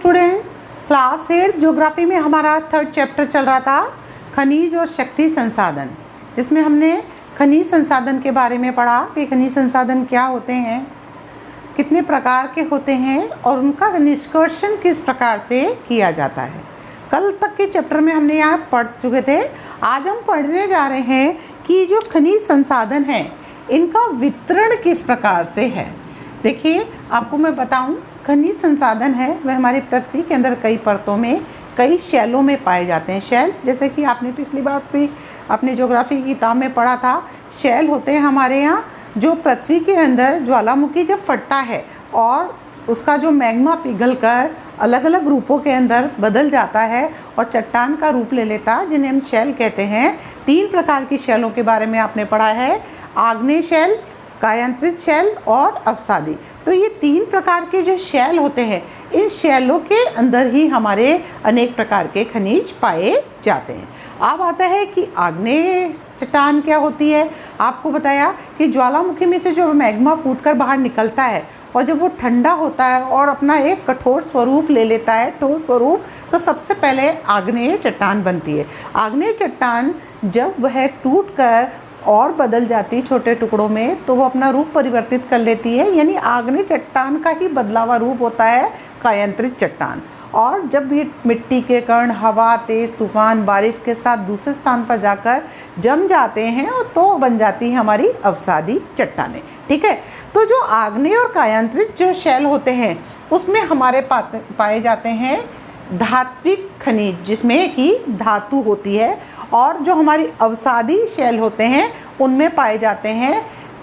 Student, class 8 geography में हमारा third chapter चल रहा था खनिज और शक्ति संसाधन, जिसमें हमने खनिज संसाधन के बारे में पढ़ा कि खनिज संसाधन क्या होते हैं, कितने प्रकार के होते हैं और उनका निष्कर्षण किस प्रकार से किया जाता है। कल तक के चैप्टर में हमने यहाँ पढ़ चुके थे। आज हम पढ़ने जा रहे हैं कि जो खनिज संसाधन हैं इनका वितरण किस प्रकार से है। देखिए, आपको मैं बताऊं, खनिज संसाधन है वह हमारी पृथ्वी के अंदर कई परतों में, कई शैलों में पाए जाते हैं। शैल, जैसे कि आपने पिछली बार भी अपने ज्योग्राफी की किताब में पढ़ा था, शैल होते हैं हमारे यहाँ जो पृथ्वी के अंदर ज्वालामुखी जब फटता है और उसका जो मैग्मा पिघलकर अलग अलग रूपों के अंदर बदल जाता है और चट्टान का रूप ले लेता है, जिन्हें हम शैल कहते हैं। 3 प्रकार की शैलों के बारे में आपने पढ़ा है, आग्नेय शैल, कायांतरित शैल और अवसादी। तो ये 3 प्रकार के जो शैल होते हैं, इन शैलों के अंदर ही हमारे अनेक प्रकार के खनिज पाए जाते हैं। अब आता है कि आग्नेय चट्टान क्या होती है। आपको बताया कि ज्वालामुखी में से जो मैग्मा फूटकर बाहर निकलता है और जब वो ठंडा होता है और अपना एक कठोर स्वरूप ले लेता है, ठोस स्वरूप, तो सबसे पहले आग्नेय चट्टान बनती है। आग्नेय चट्टान जब वह टूटकर और बदल जाती छोटे टुकड़ों में, तो वो अपना रूप परिवर्तित कर लेती है, यानी आग्नेय चट्टान का ही बदला हुआ रूप होता है कायांतरित चट्टान। और जब ये मिट्टी के कण, हवा, तेज तूफान, बारिश के साथ दूसरे स्थान पर जाकर जम जाते हैं और तो बन जाती है हमारी अवसादी चट्टानें। ठीक है, तो जो आग्नेय और कायांतरित जो शैल होते हैं उसमें हमारे पाए जाते हैं धात्विक खनिज, जिसमें कि धातु होती है, और जो हमारी अवसादी शैल होते हैं उनमें पाए जाते हैं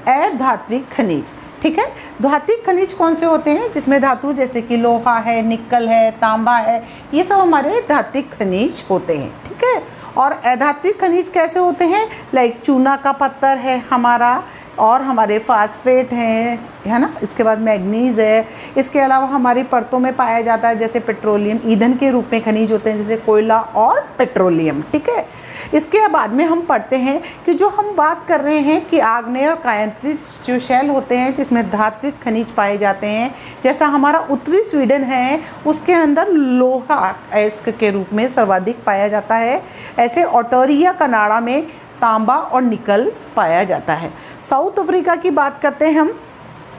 अधात्विक खनिज। ठीक है, धात्विक खनिज कौन से होते हैं? जिसमें धातु जैसे कि लोहा है, निकल है, तांबा है, ये सब हमारे धात्विक खनिज होते हैं। ठीक है, और अधात्विक खनिज कैसे होते हैं? लाइक चूना का पत्थर है हमारा, और हमारे फास्फेट हैं, है ना, इसके बाद मैग्नीज है। इसके अलावा हमारी परतों में पाया जाता है जैसे पेट्रोलियम, ईंधन के रूप में खनिज होते हैं जैसे कोयला और पेट्रोलियम। ठीक है, इसके बाद में हम पढ़ते हैं कि जो हम बात कर रहे हैं कि आग्नेय और कायांतरित जो शैल होते हैं जिसमें धात्विक खनिज पाए जाते हैं, जैसा हमारा उत्तरी स्वीडन है उसके अंदर लोहा अयस्क के रूप में सर्वाधिक पाया जाता है। ऐसे ऑटोरिया कनाडा में तांबा और निकल पाया जाता है। साउथ अफ्रीका की बात करते हैं हम,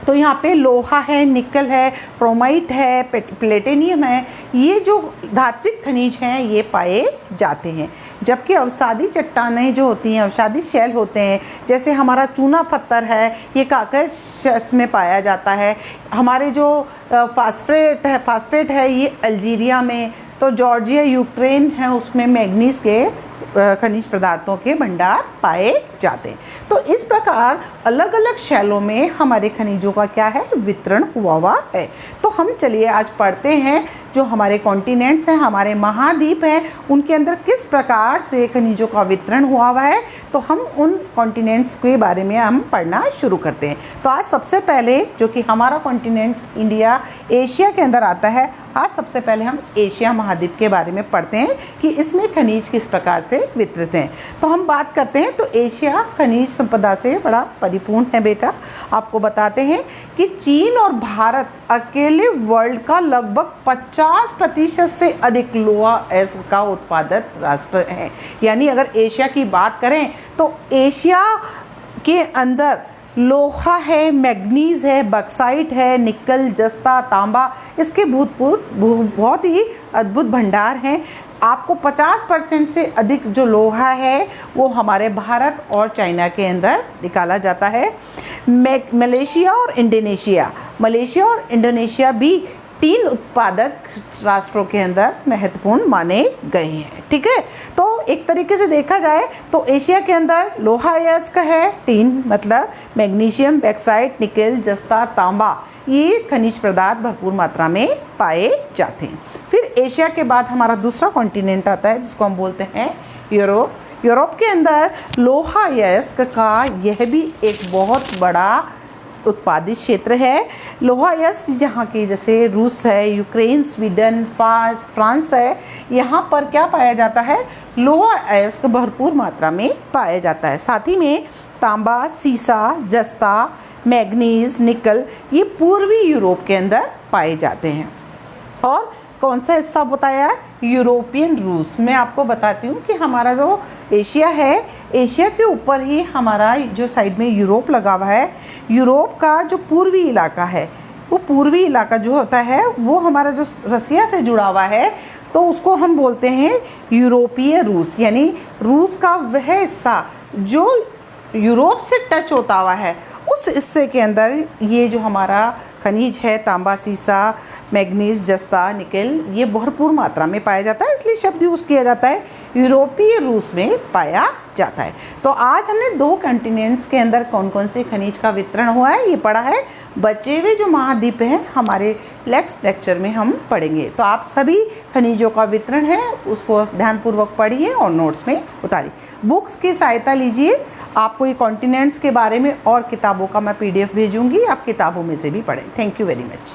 तो यहाँ पे लोहा है, निकल है, क्रोमाइट है, प्लेटिनियम है, ये जो धात्विक खनिज हैं ये पाए जाते हैं। जबकि अवसादी चट्टानें जो होती हैं, अवसादी शैल होते हैं, जैसे हमारा चूना पत्थर है, ये काकस में पाया जाता है। हमारे जो फास्फेट है ये अल्जीरिया में, तो जॉर्जिया, यूक्रेन है, उसमें मैग्नीज के खनिज पदार्थों के भंडार पाए जाते हैं। तो इस प्रकार अलग अलग शैलों में हमारे खनिजों का क्या है, वितरण हुआ है। तो हम चलिए आज पढ़ते हैं जो हमारे कॉन्टिनेंट्स हैं, हमारे महाद्वीप हैं, उनके अंदर किस प्रकार से खनिजों का वितरण हुआ है। तो हम उन कॉन्टिनेंट्स के बारे में हम पढ़ना शुरू करते हैं। तो आज सबसे पहले जो कि हमारा कॉन्टिनेंट इंडिया एशिया के अंदर आता है, आज सबसे पहले हम एशिया महाद्वीप के बारे में पढ़ते हैं कि इसमें खनिज किस प्रकार से वितरित हैं। तो हम बात करते हैं, तो एशिया खनिज संपदा से बड़ा परिपूर्ण है बेटा। आपको बताते हैं कि चीन और भारत अकेले वर्ल्ड का लगभग 50% से अधिक लोहा अयस्क का उत्पादक राष्ट्र है। यानी अगर एशिया की बात करें तो एशिया के अंदर लोहा है, मैग्नीज है, बक्साइट है, निकल, जस्ता, तांबा, इसके बहुत ही अद्भुत भंडार हैं। आपको 50% से अधिक जो लोहा है वो हमारे भारत और चाइना के अंदर निकाला जाता है। मलेशिया और इंडोनेशिया भी 3 उत्पादक राष्ट्रों के अंदर महत्वपूर्ण माने गए हैं। ठीक है, तो एक तरीके से देखा जाए तो एशिया के अंदर लोहा अयस्क है 3, मतलब मैग्नीशियम, बैक्साइट, निकेल, जस्ता, तांबा, ये खनिज पदार्थ भरपूर मात्रा में पाए जाते हैं। फिर एशिया के बाद हमारा दूसरा कॉन्टिनेंट आता है जिसको हम बोलते हैं यूरोप। यूरोप के अंदर लोहा अयस्क का यह भी एक बहुत बड़ा उत्पादित क्षेत्र है। लोहा अयस्क जहाँ की जैसे रूस है, यूक्रेन, स्वीडन, फ्रांस है, यहाँ पर क्या पाया जाता है, लोहा अयस्क भरपूर मात्रा में पाया जाता है। साथ ही में तांबा, सीसा, जस्ता, मैग्नीज, निकल, ये पूर्वी यूरोप के अंदर पाए जाते हैं। और कौन सा हिस्सा बताया है? यूरोपियन रूस। मैं आपको बताती हूँ कि हमारा जो एशिया है, एशिया के ऊपर ही हमारा जो साइड में यूरोप लगा हुआ है, यूरोप का जो पूर्वी इलाका है, वो पूर्वी इलाका जो होता है वो हमारा जो रसिया से जुड़ा हुआ है, तो उसको हम बोलते हैं यूरोपीय रूस। यानी रूस का वह हिस्सा जो यूरोप से टच होता हुआ है, उस हिस्से के अंदर ये जो हमारा खनिज है, तांबा, सीसा, मैग्नीज, जस्ता, निकेल, ये भरपूर मात्रा में पाया जाता है, इसलिए शब्द यूज़ किया जाता है यूरोपीय रूस में पाया जाता है। तो आज हमने 2 कॉन्टिनेंट्स के अंदर कौन कौन से खनिज का वितरण हुआ है ये पढ़ा है। बचे हुए जो महाद्वीप हैं हमारे नेक्स्ट लेक्चर में हम पढ़ेंगे। तो आप सभी खनिजों का वितरण है उसको ध्यानपूर्वक पढ़िए और नोट्स में उतारिए। बुक्स की सहायता लीजिए। आपको ये कॉन्टिनेंट्स के बारे में और किताबों का मैं PDF भेजूंगी, आप किताबों में से भी पढ़ें। Thank you very much.